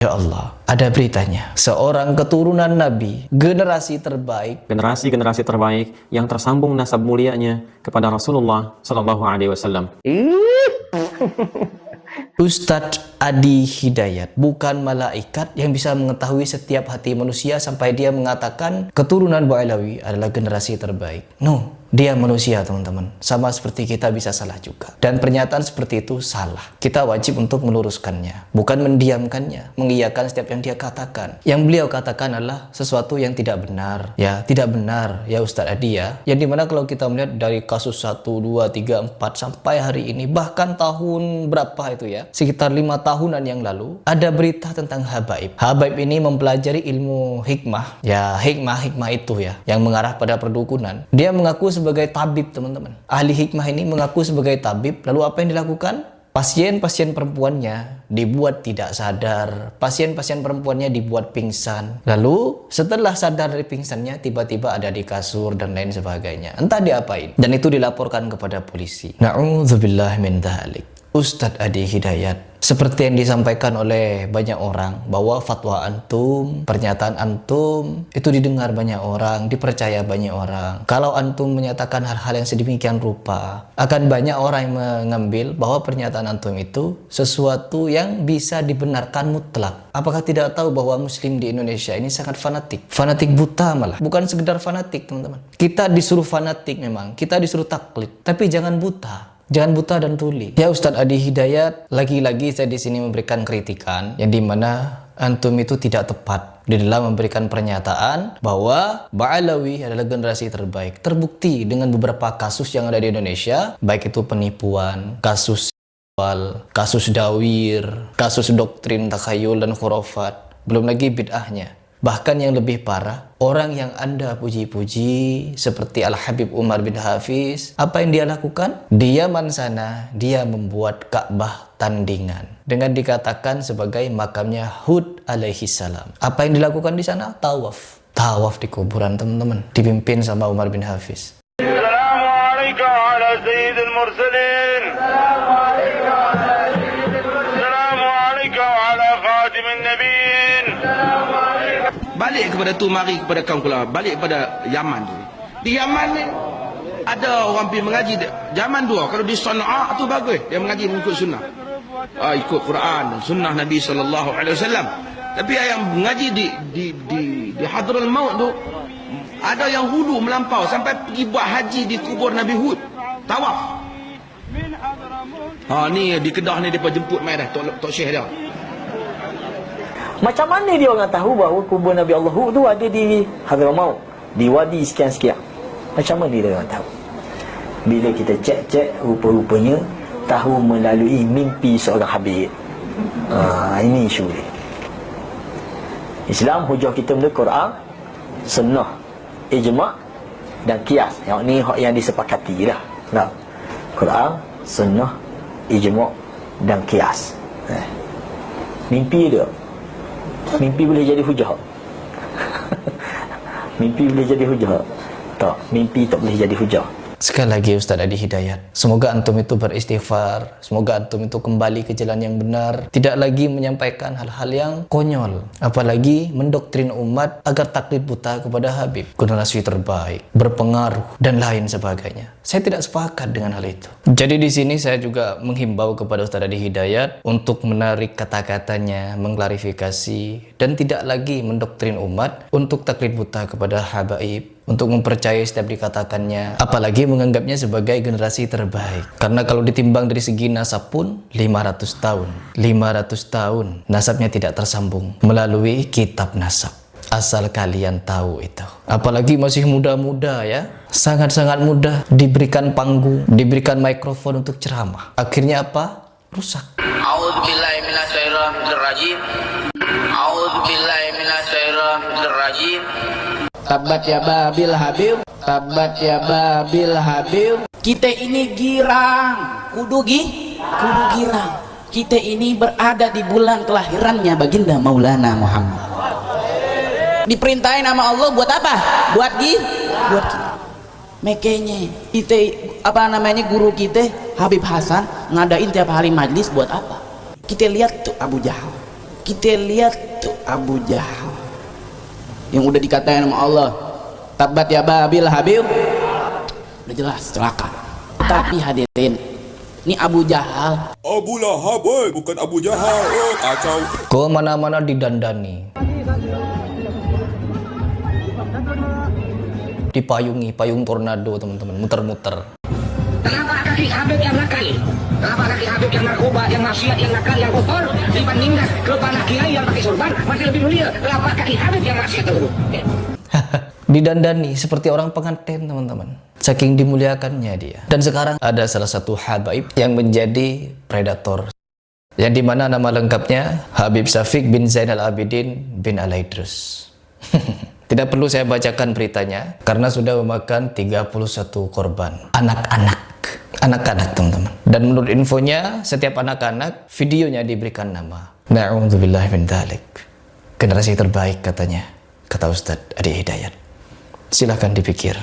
Ya Allah, ada beritanya. Seorang keturunan Nabi, generasi terbaik yang tersambung nasab mulianya kepada Rasulullah Sallallahu Alaihi Wasallam. Ustadz Adi Hidayat, bukan malaikat yang bisa mengetahui setiap hati manusia sampai dia mengatakan keturunan Bu Alawi adalah generasi terbaik. No, dia manusia teman-teman. Sama seperti kita bisa salah juga. Dan pernyataan seperti itu salah. Kita wajib untuk meluruskannya, bukan mendiamkannya, mengiyakan setiap yang dia katakan. Yang beliau katakan adalah sesuatu yang tidak benar. Ya, tidak benar ya Ustadz Adi ya. Yang dimana kalau kita melihat dari kasus 1, 2, 3, 4 sampai hari ini, bahkan tahun berapa itu ya, sekitar 5 tahunan yang lalu, ada berita tentang habaib. Habaib ini mempelajari ilmu hikmah. Ya, hikmah itu ya, yang mengarah pada perdukunan. Dia mengaku sebagai tabib, teman-teman. Ahli hikmah ini mengaku sebagai tabib. Lalu apa yang dilakukan? Pasien-pasien perempuannya dibuat tidak sadar. Pasien-pasien perempuannya dibuat pingsan. Lalu setelah sadar dari pingsannya, tiba-tiba ada di kasur dan lain sebagainya. Entah diapain. Dan itu dilaporkan kepada polisi. Na'udzubillah min dzalik. Ustadz Adi Hidayat, seperti yang disampaikan oleh banyak orang, bahwa fatwa antum, pernyataan antum itu didengar banyak orang, dipercaya banyak orang. Kalau antum menyatakan hal-hal yang sedemikian rupa, akan banyak orang yang mengambil bahwa pernyataan antum itu sesuatu yang bisa dibenarkan mutlak. Apakah tidak tahu bahwa muslim di Indonesia ini sangat fanatik? Fanatik buta malah. Bukan sekedar fanatik, teman-teman. Kita disuruh fanatik memang, kita disuruh taklid, tapi jangan buta. Jangan buta dan tuli. Ya Ustadz Adi Hidayat, lagi-lagi saya di sini memberikan kritikan yang dimana antum itu tidak tepat di dalam memberikan pernyataan bahwa Ba'alawi adalah generasi terbaik. Terbukti dengan beberapa kasus yang ada di Indonesia, baik itu penipuan, kasus seksual, kasus dawir, kasus doktrin takhayul dan khurafat, belum lagi bid'ahnya. Bahkan yang lebih parah, orang yang Anda puji-puji seperti Al-Habib Umar bin Hafiz, apa yang dia lakukan? Di Yaman sana, dia membuat Ka'bah tandingan dengan dikatakan sebagai makamnya Hud alaihi salam. Apa yang dilakukan di sana? Tawaf. Tawaf di kuburan, teman-teman, dipimpin sama Umar bin Hafiz. Assalamualaikum ala sayyidil mursalin. Assalamualaikum ala khatimin nabiyyin. Balik kepada tu, mari kepada kaum ulama, balik pada Yaman tu. Di Yaman ni ada orang pergi mengaji zaman dua. Kalau di Sana'a tu bagus, dia mengaji mengikut sunnah. Ikut Quran, sunnah Nabi sallallahu alaihi wasallam. Tapi yang mengaji di Hadraul Maut tu, ada yang hulu melampau sampai pergi buat haji di kubur Nabi Hud. Tawaf. Ni di Kedah ni depa jemput mai dah tok Syekh dia. Macam mana dia orang tahu bahawa kubur Nabi Allah Hud tu ada di Hadramaut, di wadi sekian-sekian? Macam mana dia orang tahu? Bila kita cek-cek, rupa-rupanya tahu melalui mimpi seorang habib. Ini isu dia. Islam hujah kita benda Quran, sunnah, ijma' dan qiyas. Yang ni hak yang disepakati dah. Nah, Quran, sunnah, ijma' dan qiyas. Mimpi dia. Mimpi boleh jadi hujah. Mimpi boleh jadi hujah. Tak, mimpi tak boleh jadi hujah. Sekali lagi Ustadz Adi Hidayat, semoga antum itu beristighfar, semoga antum itu kembali ke jalan yang benar, tidak lagi menyampaikan hal-hal yang konyol, apalagi mendoktrin umat agar taklid buta kepada Habib, generasi terbaik, berpengaruh dan lain sebagainya. Saya tidak sepakat dengan hal itu. Jadi di sini saya juga menghimbau kepada Ustadz Adi Hidayat untuk menarik kata-katanya, mengklarifikasi dan tidak lagi mendoktrin umat untuk taklid buta kepada Habaib, untuk mempercayai setiap dikatakannya, apalagi menganggapnya sebagai generasi terbaik. Karena kalau ditimbang dari segi nasab pun 500 tahun nasabnya tidak tersambung melalui kitab nasab. Asal kalian tahu itu. Apalagi masih muda-muda ya, sangat-sangat mudah diberikan panggung, diberikan mikrofon untuk ceramah. Akhirnya apa? Rusak. A'udzubillahi minasyaitonirrajim. A'udzubillahi minasyaitonirrajim. Tabat ya babil habib, tabat ya babil habib. Kita ini girang, kudu girang. Kita ini berada di bulan kelahirannya baginda Maulana Muhammad. Diperintahin sama Allah buat apa? Buat kita. Makanya kita guru kita Habib Hasan ngadain tiap hari majlis buat apa? Kita lihat tuh Abu Jahal. Kita lihat tuh Abu Jahal yang udah dikatain sama Allah, tabat ya babil habil, udah jelas celaka. Tapi hadirin, ini Abu Jahal. Abu Lahab, bukan Abu Jahal. Oh, kacau. Kemana-mana didandani, dipayungi payung tornado teman-teman, muter-muter. Kenapa kaki Habib yang nakal? Kenapa kaki Habib yang narkoba, yang maksiat, yang nakal, yang kotor dibandingkan kepala kiai yang pakai sorban masih lebih mulia? Kenapa kaki Habib yang maksiat itu? Didandani seperti orang pengantin teman-teman, saking dimuliakannya dia. Dan sekarang ada salah satu habaib yang menjadi predator, yang dimana nama lengkapnya Habib Syafiq bin Zainal Abidin bin Al-Aidrus. Tidak perlu saya bacakan beritanya karena sudah memakan 31 korban anak-anak teman-teman. Dan menurut infonya setiap anak-anak videonya diberikan nama. Na'udzubillah min dzalik. Generasi terbaik katanya, kata Ustadz Adi Hidayat. Silahkan dipikir.